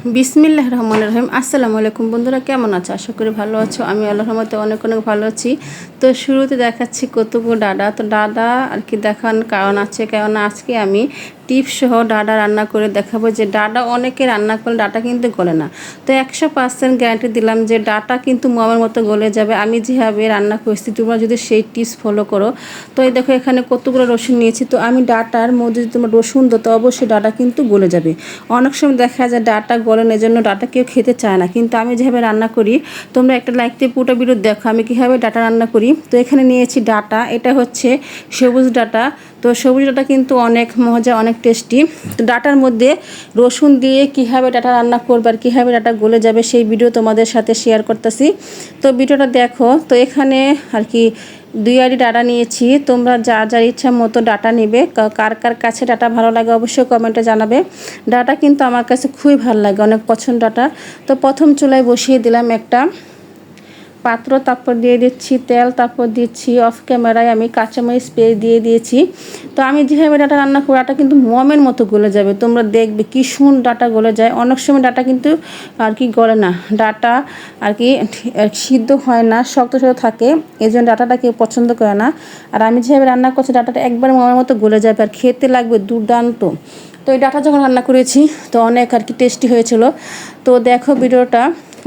বিসমিল্লাহির রহমানির রহিম। আসসালামু আলাইকুম বন্ধুরা, কেমন আছো? আশা করি ভালো আছো। আমি আল্লাহর রহমতে অনেক অনেক ভালো আছি। তো শুরুতে দেখাচ্ছি কতগুলো ডাডা। তো ডাডা আর কি দেখান কারণ আছে, কারণ আজকে আমি টিপস সহ ডাডা রান্না করে দেখাবো। যে ডাডা অনেকে রান্না করলে ডাটা কিন্তু গলে না। তো 100% গ্যারান্টি দিলাম যে ডাটা কিন্তু মোমের মতো গলে যাবে। আমি যেভাবে রান্না করছি তোমরা যদি সেই টিপস ফলো করো। তো এই দেখো এখানে কতগুলো রসুন নিয়েছি। তো আমি ডাটার মধ্যে যদি তোমরা রসুন দাও তো অবশ্যই ডাটা কিন্তু গলে যাবে। অনেক সময় দেখা যায় ডাটা গলেন, এই জন্য ডাটা কেউ খেতে চায় না। কিন্তু আমি যেভাবে রান্না করি, তোমরা একটা লাইক দিয়ে পুরো ভিডিও দেখো আমি কীভাবে ডাটা রান্না করি। তো এখানে নিয়েছি ডাটা, এটা হচ্ছে সবুজ ডাটা। তো সবুজ ডাটা কিন্তু অনেক মজা, অনেক টেস্টি। তো ডাটার মধ্যে রসুন দিয়ে কীভাবে ডাটা রান্না করবে আর কীভাবে ডাটা গলে যাবে সেই ভিডিও তোমাদের সাথে শেয়ার করতেছি। তো ভিডিওটা দেখো। তো এখানে আর কি 2 আড়ি ডাটা নিয়েছি। তোমরা যার যার ইচ্ছা মতো ডাটা নেবে। কার কার কাছে ডাটা ভালো লাগে অবশ্যই কমেন্টে জানাবে। ডাটা কিন্তু আমার কাছে খুবই ভালো লাগে, অনেক পছন্দ ডাটা। তো প্রথম চুলায় বসিয়ে দিলাম একটা পাত্র, তারপর দিয়ে দিচ্ছি তেল, তারপর দিচ্ছি অফ ক্যামেরায় আমি কাঁচামরিচ পেস্ট দিয়ে দিয়েছি। তো আমি যেভাবে ডাটা রান্না করি ডাটা কিন্তু মমের মতো গলে যাবে। তোমরা দেখবে কি সুন্দর ডাটা গলে যায়। অনেক সময় ডাটা কিন্তু আর কি গলে না, ডাটা আর কি সিদ্ধ হয় না, শক্ত শক্ত থাকে, এই জন্য ডাটাটা কেউ পছন্দ করে না। আর আমি যেভাবে রান্না করছি ডাটাটা একবার মমের মতো গলে যাবে আর খেতে লাগবে দুর্দান্ত। তো এই ডাটা যখন রান্না করেছি তো অনেক আর কি টেস্টি হয়েছিল। তো দেখো ভিডিওটা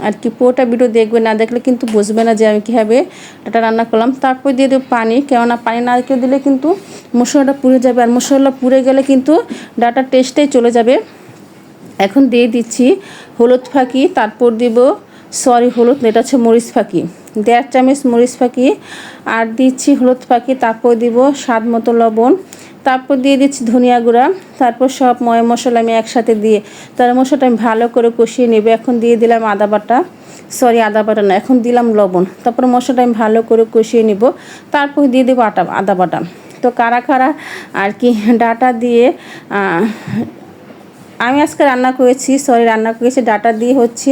আর কি পুরোটা ভিডিও দেখবে, না দেখলে কিন্তু বুঝবে না যে আমি কীভাবে ডাটা রান্না করলাম। তারপর দিয়ে দেবো পানি, কেননা পানি না দিলে কিন্তু মশলাটা পুড়ে যাবে, আর মশলা পুড়ে গেলে কিন্তু ডাটার টেস্টটাই চলে যাবে। এখন দিয়ে দিচ্ছি হলুদ ফাঁকি, তারপর দিব হলুদ এটা হচ্ছে মরিচ ফাঁকি, 1.5 চামচ মরিচ ফাঁকি, আর দিচ্ছি হলুদ ফাঁকি, তারপর দিব স্বাদ মতো লবণ, তারপর দিয়ে দিচ্ছি ধনিয়া গুঁড়া, তারপর সব মশলা আমি একসাথে দিয়ে তার মশলাটা আমি ভালো করে কষিয়ে নেব। এখন দিয়ে দিলাম আদা বাটা না, এখন দিলাম লবণ, তারপর মশলাটা আমি ভালো করে কষিয়ে নেব। তারপর দিয়ে দেবো আদা বাটা। তো কারা কারা আর কি ডাটা দিয়ে আমি আজকে রান্না করেছি ডাটা দিয়ে হচ্ছে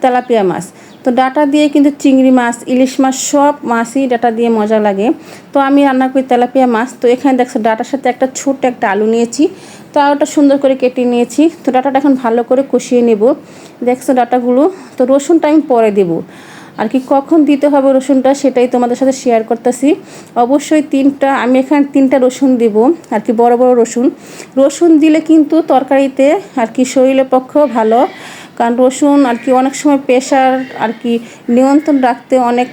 তেলাপিয়া মাছ। তো ডাটা দিয়ে কিন্তু চিংড়ি মাছ, ইলিশ মাছ সব মাছই ডাটা দিয়ে মজা লাগে। তো আমি রান্না করি তেলাপিয়া মাছ। তো এখানে দেখছো ডাটার সাথে ছোট্ট একটা আলু নিয়েছি। তো আলুটা সুন্দর করে কেটে নিয়েছি। তো ডাটাটা এখন ভালো করে কষিয়ে নেব। দেখছো ডাটাগুলো। তো রসুনটা আমি পরে দেবো আর কি, কখন দিতে হবে রসুনটা সেটাই তোমাদের সাথে শেয়ার করতেছি। অবশ্যই আমি এখানে 3টা রসুন দেব আর কি, বড় বড় রসুন দিলে কিন্তু তরকারিতে আর কি শরীরের পক্ষেও ভালো। কারণ রসুন আর কি অনেক সময় প্রেশার আর কি নিয়ন্ত্রণ রাখতে অনেক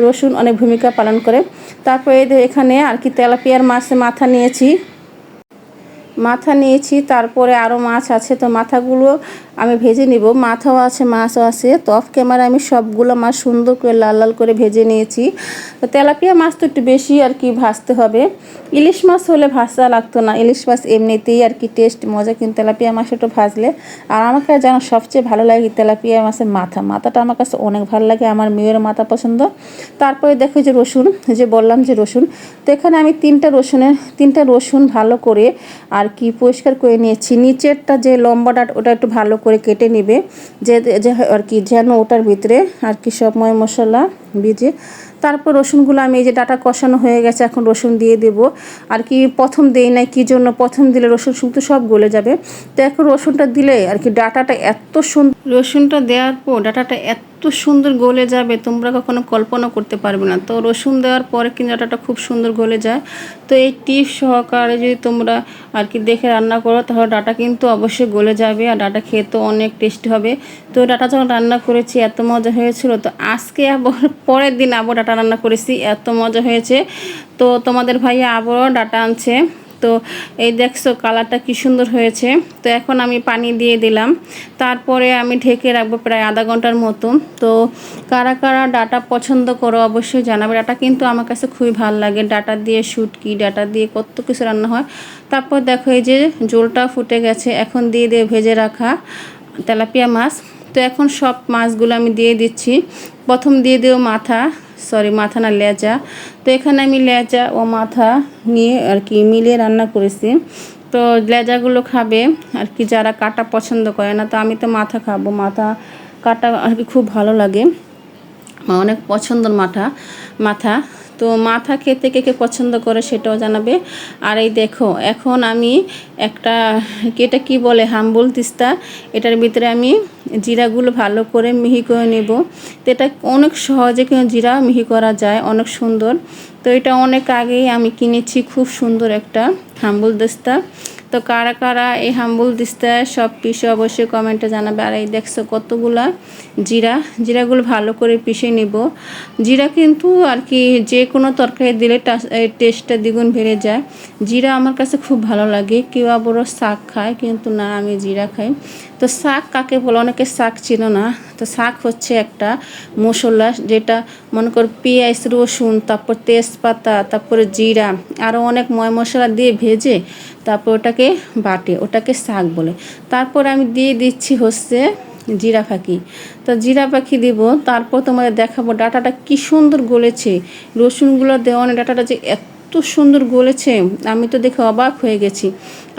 রসুন অনেক ভূমিকা পালন করে। তারপরে এখানে আর কি তেলাপিয়ার মাছের মাথা নিয়েছি, তারপরে আরও মাছ আছে। তো মাথাগুলো আমি ভেজে নিব, মাথাও আছে মাছও আছে। তো অফ ক্যামেরা আমি সবগুলো মাছ সুন্দর করে লাল লাল করে ভেজে নিয়েছি। তো তেলাপিয়া মাছ তো একটু বেশি আর কি ভাজতে হবে, ইলিশ মাছ হলে ভাজা লাগতো না। ইলিশ মাছ এমনিতেই আর কি টেস্ট মজা, কিন্তু তেলাপিয়া মাছ একটু ভাজলে। আর আমাকে যেন সবচেয়ে ভালো লাগে তেলাপিয়া মাছের মাথাটা আমার কাছে অনেক ভালো লাগে, আমার মেয়ের মাথা পছন্দ। তারপরে দেখো যে রসুন, যে বললাম যে রসুন। তো এখানে আমি 3টা রসুন ভালো করে আর কি পরিষ্কার করে নিয়েছি। নিচেরটা যে লম্বাটা ওটা একটু ভালো করে কেটে নেবে, যে আর কি যেন ওটার ভিতরে আর কি সব মশলা ভিজে। তারপর রসুনগুলো আমি এই যে ডাটা কষানো হয়ে গেছে, এখন রসুন দিয়ে দেবো আর কি। প্রথম দেই নাই কি জন্য, প্রথম দিলে রসুন শুধু সব গলে যাবে। তো এখন রসুনটা দিলে আর কি ডাটাটা এত সুন্দর, রসুনটা দেওয়ার পর ডাটাটা এত সুন্দর গলে যাবে তোমরা কখনো কল্পনা করতে পারবে না। তো রসুন দেওয়ার পরে কিন্তু ডাটাটা খুব সুন্দর গলে যায়। তো এই টিপস সহকারে যদি তোমরা আর কি দেখে রান্না করো তাহলে ডাটা কিন্তু অবশ্যই গলে যাবে, আর ডাটা খেতেও অনেক টেস্টি হবে। তো ডাটা যখন রান্না করেছি এত মজা হয়েছিল। তো আজকে আবার পরের দিন আবার ডাটা রান্না করেছি, এত মজা হয়েছে। তো তোমাদের ভাইয়া আবারও ডাটা আনছে। তো এই দেখছো কালারটা কি সুন্দর হয়েছে। তো এখন আমি পানি দিয়ে দিলাম, তারপরে আমি ঢেকে রাখবো প্রায় আধা ঘন্টার মতো। তো কারা কারা ডাটা পছন্দ করো অবশ্যই জানাবে। ডাটা কিন্তু আমার কাছে খুবই ভালো লাগে, ডাটা দিয়ে শুটকি, ডাটা দিয়ে কত কিছু রান্না হয়। তারপর দেখো এই যে ঝোলটা ফুটে গেছে, এখন দিয়ে ভেজে রাখা তেলাপিয়া মাছ। তো এখন সব মাছগুলো আমি দিয়ে দিচ্ছি। প্রথম দিয়ে দেবো মাথা না লেজা। তো এখানে আমি লেজা ও মাথা নিয়ে আর কি মিলিয়ে রান্না করেছি। তো লেজাগুলো খাবে আর কি যারা কাটা পছন্দ করে না, তো আমি তো মাথা খাবো, মাথা কাটা আর কি খুব ভালো লাগে, অনেক পছন্দের মাথা। তো মাথা খেতে কে কে পছন্দ করে সেটাও জানাবে। আর এই দেখো এখন আমি একটা এটা কি বলে হাম্বল তিস্তা, এটার ভিতরে আমি জিরাগুলো ভালো করে মিহি করে নেব। তো এটা অনেক সহজে কিন্তু জিরা মিহি করা যায়, অনেক সুন্দর। তো এটা অনেক আগেই আমি কিনেছি, খুব সুন্দর একটা হাম্বল দিস্তা। তো কারা কারা এই হাম্বল দিস্তা সব পিসে অবশ্যই কমেন্টে জানাবে। আর এই দেখছো কতগুলা জিরাগুলো ভালো করে পিষে নিব। জিরা কিন্তু আর কি যে কোনো তরকারি দিলে টেস্টটা দ্বিগুণ বেড়ে যায়। জিরা আমার কাছে খুব ভালো লাগে। কেউ আবার শাক খায়, কিন্তু না, আমি জিরা খাই। তো শাক কাকে বলে অনেকে শাক ছিল না। তো শাক হচ্ছে একটা মশলা, যেটা মনে কর পেঁয়াজ, রসুন, তারপর তেজপাতা, তারপরে জিরা, আরও অনেক ময় মশলা দিয়ে ভেজে তারপর ওটাকে বাটে, ওটাকে শাক বলে। তারপর আমি দিয়ে দিচ্ছি হচ্ছে জিরা পাখি। তো জিরা পাখি দিব। তারপর তোমাদের দেখাবো ডাটাটা কি সুন্দর গলেছে, রসুনগুলো দেওয়া ডাটাটা যে এত সুন্দর গলেছে, আমি তো দেখে অবাক হয়ে গেছি।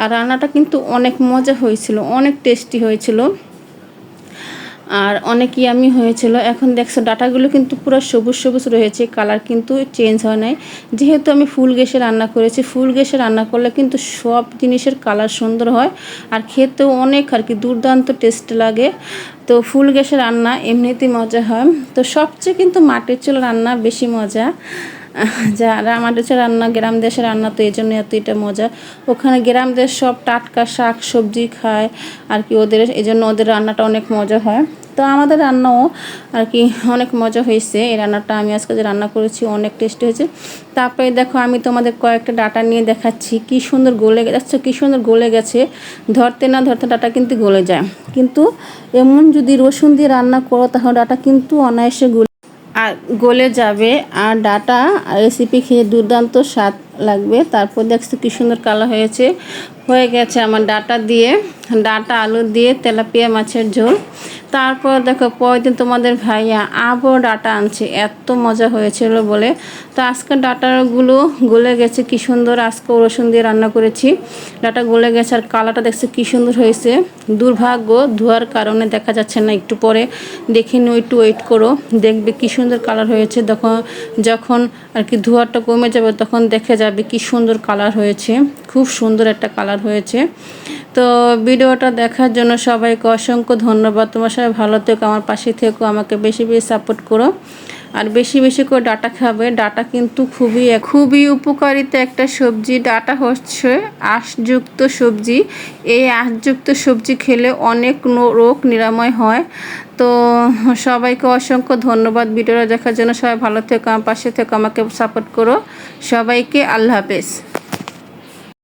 আর রান্নাটা কিন্তু অনেক মজা হয়েছিল, অনেক টেস্টি হয়েছিল, আর অনেক ইয়ামি হয়েছিল। এখন দেখছো ডাটাগুলো কিন্তু পুরো সবুজ সবুজ রয়েছে, কালার কিন্তু চেঞ্জ হয় নাই। যেহেতু আমি ফুল গ্যাসে রান্না করেছি, ফুল গ্যাসে রান্না করলে কিন্তু সব জিনিসের কালার সুন্দর হয়, আর খেতেও অনেক আর কি দুর্দান্ত টেস্ট লাগে। তো ফুল গ্যাসে রান্না এমনিতেই মজা হয়। তো সবচেয়ে কিন্তু মাটির চুলা রান্না বেশি মজা। যারা আমাদের দেশের রান্না, গ্রাম দেশের রান্না, তো এই জন্য এত এটা মজা। ওখানে গ্রাম দেশ সব টাটকা শাক সবজি খায় আর কি, ওদের এই জন্য ওদের রান্নাটা অনেক মজা হয়। তো আমাদের রান্নাও আর কি অনেক মজা হয়েছে। এই রান্নাটা আমি আজকে যে রান্না করেছি অনেক টেস্টি হয়েছে। তারপরে দেখো আমি তোমাদের কয়েকটা ডাটা নিয়ে দেখাচ্ছি, কি সুন্দর গলে যাচ্ছে, কি সুন্দর গলে গেছে। ধরতে না ধরতে ডাটা কিন্তু গলে যায়। কিন্তু এমন যদি রসুন দিয়ে রান্না করো তাহলে ডাটা কিন্তু অনায়াসে আর গলে যাবে। আর ডাটা রেসিপি খেয়ে দুর্দান্ত স্বাদ লাগবে। তারপর দেখছো কি সুন্দর কালার হয়ে গেছে আমার ডাটা আলু দিয়ে তেলাপিয়া মাছের ঝোল। তারপর দেখো পরের দিন তোমাদের ভাইয়া আবার ডাটা আনছে, এত মজা হয়েছিল বলে। তো আজকে ডাটাগুলো গলে গেছে কি সুন্দর, আজকে রসুন দিয়ে রান্না করেছি, ডাটা গলে গেছে। আর কালারটা দেখছে কি সুন্দর হয়েছে। দুর্ভাগ্য ধোয়ার কারণে দেখা যাচ্ছে না, একটু পরে দেখে নিও, একটু ওয়েট করো, দেখবে কি সুন্দর কালার হয়েছে। যখন আর কি ধোয়াটা কমে যাবে তখন দেখে যাবে কি সুন্দর কালার হয়েছে, খুব সুন্দর একটা কালার হয়েছে। তো ভিডিওটা দেখার জন্য সবাইকে অসংখ্য ধন্যবাদ। তোমার সবাই ভালো থেকো, আমার পাশে থেকো, আমাকে বেশি বেশি সাপোর্ট করো, আর বেশি বেশি করে ডাটা খাবে। ডাটা কিন্তু খুবই উপকারিতা একটা সবজি। ডাটা হচ্ছে আঁশযুক্ত সবজি। এই আঁশযুক্ত সবজি খেলে অনেক রোগ নিরাময় হয়। তো সবাইকে অসংখ্য ধন্যবাদ ভিডিওটা দেখার জন্য। সবাই ভালো থেকো, আমার পাশে থেকো, আমাকে সাপোর্ট করো। সবাইকে আল্লাহ হাফেজ।